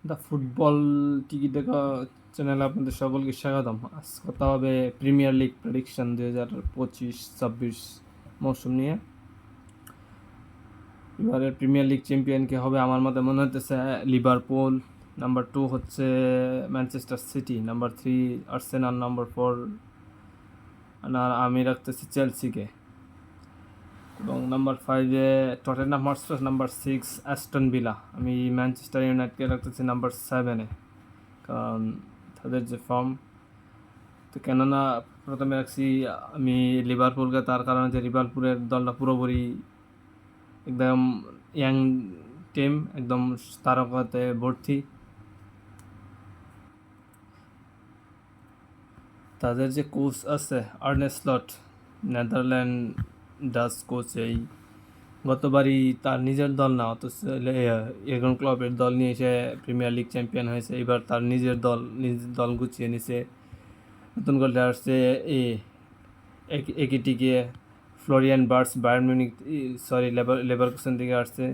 The football টিকি দেখা চ্যানেলে আপনাদের সকলকে স্বাগতম। আজ কথা হবে প্রিমিয়ার লিগ প্রেডিকশন 2025-26 মৌসুম নিয়ে। এবারে প্রিমিয়ার লিগ চ্যাম্পিয়ন কে হবে আমার মতে মনে হতেছে লিভারপুল, নাম্বার 2 হচ্ছে Manchester City, number 3 Arsenal, number 4 আমি রাখতেছি চেলসিকে, এবং নাম্বার 5-এ Tottenham Hotspur, number 6 Aston Villa. আমি ম্যানচেস্টার ইউনাইটেডকে রাখতেছি নাম্বার 7-এ, কারণ তাদের যে ফর্ম। তো কেননা প্রথমে রাখছি আমি লিভারপুলকে, তার কারণে যে লিভারপুলের দলটা পুরোপুরি একদম ইয়াং টিম, একদম তারকাতে ভর্তি। তাদের যে কোচ আছে আর্নে স্লট, নেদারল্যান্ড ডাচ কোচ, এই গতবারই তার নিজের দল না অথচ ইয়র্গেন ক্লপের দল নিয়ে এসে প্রিমিয়ার লিগ চ্যাম্পিয়ন হয়েছে। এবার তার নিজের দল গুছিয়ে নিছে। নতুন করে আসছে একিটিকে ফ্লোরিয়ান বার্টস, বায়ার্ন মিউনিক, লেভারকুসেন থেকে আসছে।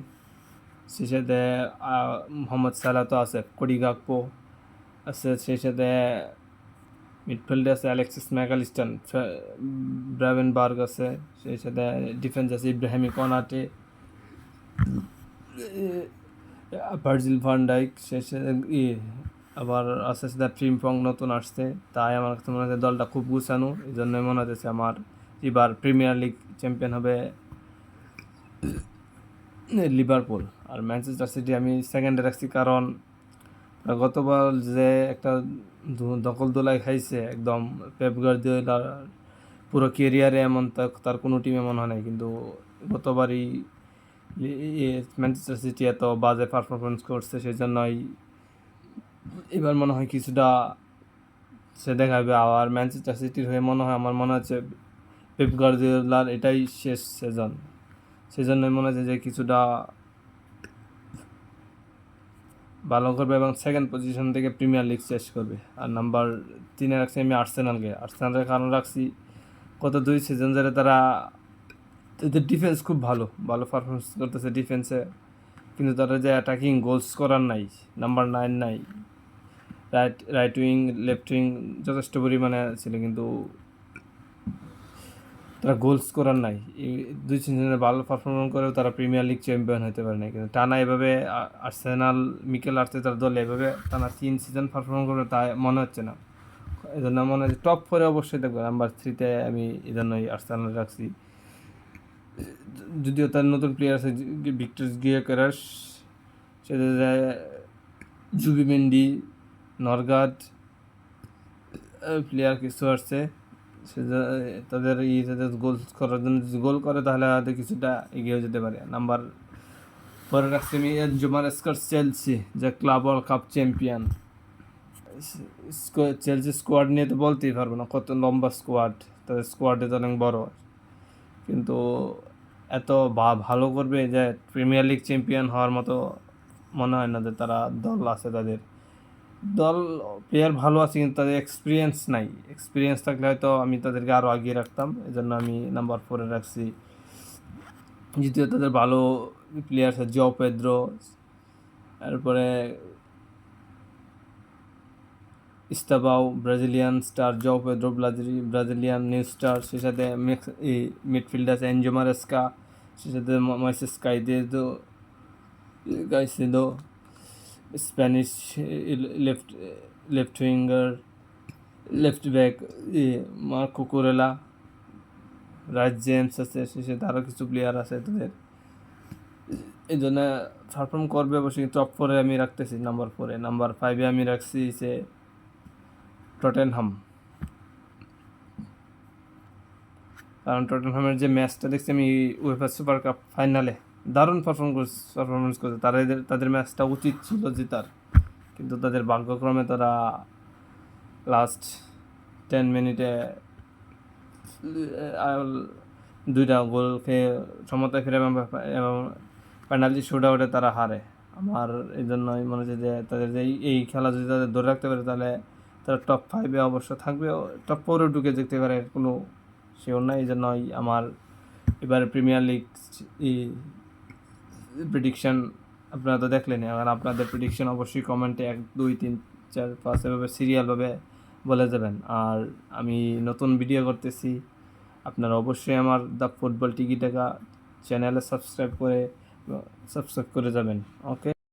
সেই সাথে মোহাম্মদ সালাহ তো আছে, কোডি গাকপো আছে, সেই সাথে মিডফিল্ডে আছে অ্যালেক্সিস ম্যাকালিস্টন, ব্রাভেনবার্গ আছে, সেই সাথে ডিফেন্স আছে ইব্রাহিমি কনাটে, ভার্জিল ভান ডাইক, সেই সাথে আবার আস্তে আস্তে ফ্রিম্পং নতুন আসছে। তাই আমার কাছে মনে হচ্ছে দলটা খুব গুছানো, এই জন্যই মনে হচ্ছে আমার এবার প্রিমিয়ার লিগ চ্যাম্পিয়ন হবে লিভারপুল। আর ম্যানচেস্টার সিটি আমি সেকেন্ডে রাখছি, কারণ গতবার যে একটা দখল দোলাই খাইছে একদম পেপ গার্দিওলার পুরো কেরিয়ারে, এমন তার কোনো টিমে মনে হয় নাই। কিন্তু গতবারই ম্যানচেস্টার সিটি এত বাজে পারফরমেন্স করছে, সেই জন্যই এবার মনে হয় কিছুটা সে দেখাবে। আর ম্যানচেস্টার সিটির হয়ে আমার মনে হচ্ছে পেপ গার্দিওলার এটাই শেষ সিজন, সেজন্যই মনে হচ্ছে যে কিছুটা ভালো করবে এবং সেকেন্ড পজিশন থেকে প্রিমিয়ার লিগ শেষ করবে। আর নাম্বার 3-এ রাখছি আমি আর্সেনালের কারণ রাখছি গত 2 সিজন ধরে তাদের ডিফেন্স খুব ভালো পারফরমেন্স করতেছে ডিফেন্সে, কিন্তু তারা যে অ্যাটাকিং গোলস করার নাই, নাম্বার 9 নাই, রাইট উইং লেফট উইং যথেষ্ট পরিমাণে ছিল, কিন্তু তারা গোলস করার নাই। এই 2 সিজনে ভালো পারফরমেন্স করেও তারা প্রিমিয়ার লিগ চ্যাম্পিয়ন হতে পারে না। কিন্তু টানা এভাবে আর্সেনাল, মিকেল আর্তেতার দল এভাবে টানা 3 সিজন পারফরমেন্স করবে তাই মনে হচ্ছে না। এই জন্য মনে হচ্ছে টপ 4-এ অবশ্যই দেখবো। নাম্বার 3-তে আমি এই জন্যই আর্সেনাল রাখছি। যদিও তার নতুন প্লেয়ার আছে ভিক্টর গিয়োকেরেস, সেটা জুবিমেন্ডি, নরগাট প্লেয়ার কিছু আসছে, তাদের গোল করার জন্য যদি গোল করে তাহলে হয়তো কিছুটা এগিয়ে যেতে পারে। নাম্বার 4-এ রাখছি আমি জুমারেস্কার চেলসি, যে club world cup champion. Chelsea squad নিয়ে তো বলতেই পারবো না, কত লম্বা স্কোয়াড, তাদের স্কোয়াডে তো অনেক বড়, কিন্তু এত ভালো করবে যে প্রিমিয়ার লিগ চ্যাম্পিয়ন হওয়ার মতো মনে হয় না যে তারা দল আছে। তাদের দল প্লেয়ার ভালো আছে, কিন্তু তাদের এক্সপিরিয়েন্স নাই। এক্সপিরিয়েন্স থাকলে হয়তো আমি তাদেরকে আরও আগিয়ে রাখতাম, এই জন্য আমি নাম্বার 4-এ রাখছি। দ্বিতীয় তাদের ভালো প্লেয়ার আছে জো পেদ্রো, তারপরে Estevao Brazilian star, Joao Pedro Brazilian new star, সেই সাথে মিডফিল্ড আছে এনজো মারেস্কা, সেই সাথে Moises Caicedo, Spanish left left winger, left back Marco Cucurella, Reece James আছে, সেই সাথে আরও কিছু প্লেয়ার আছে তাদের। এই জন্য পারফর্ম করবে অবশ্যই। টপ 4-এ আমি রাখতেছি নাম্বার 4-এ। নাম্বার 5-এ আমি রাখছি যে টটেনহাম, কারণ টটেনহামের যে ম্যাচটা দেখছি আমি উয়েফা সুপার কাপ ফাইনালে, দারুণ পারফরমেন্স করছে তাদের ম্যাচটা উচিত ছিল জেতার, কিন্তু তাদের ভাগ্যক্রমে তারা লাস্ট 10 মিনিটে 2টা গোল খেয়ে সমতায় ফিরে এবং পেনাল্টি শুট আউটে তারা হারে। আমার এই জন্যই মনে হচ্ছে যে তাদের যে এই খেলা যদি তাদের ধরে রাখতে পারে তাহলে তারা টপ 5-এ অবশ্য থাকবে, টপ 4-এও ঢুকে যেতে পারে, কোনো শিওর নাই। এই জন্যই আমার এবারে প্রিমিয়ার লিগ প্রেডিকশন আপনারা তো দেখলেন, এখন আপনাদের প্রেডিকশন অবশ্যই কমেন্টে 1 2 3 4 5 এভাবে সিরিয়ালভাবে বলে যাবেন। আর আমি নতুন ভিডিও করতেছি, আপনারা অবশ্যই আমার দ্য ফুটবল টিকি টাকা চ্যানেলে সাবস্ক্রাইব করে যাবেন। ওকে।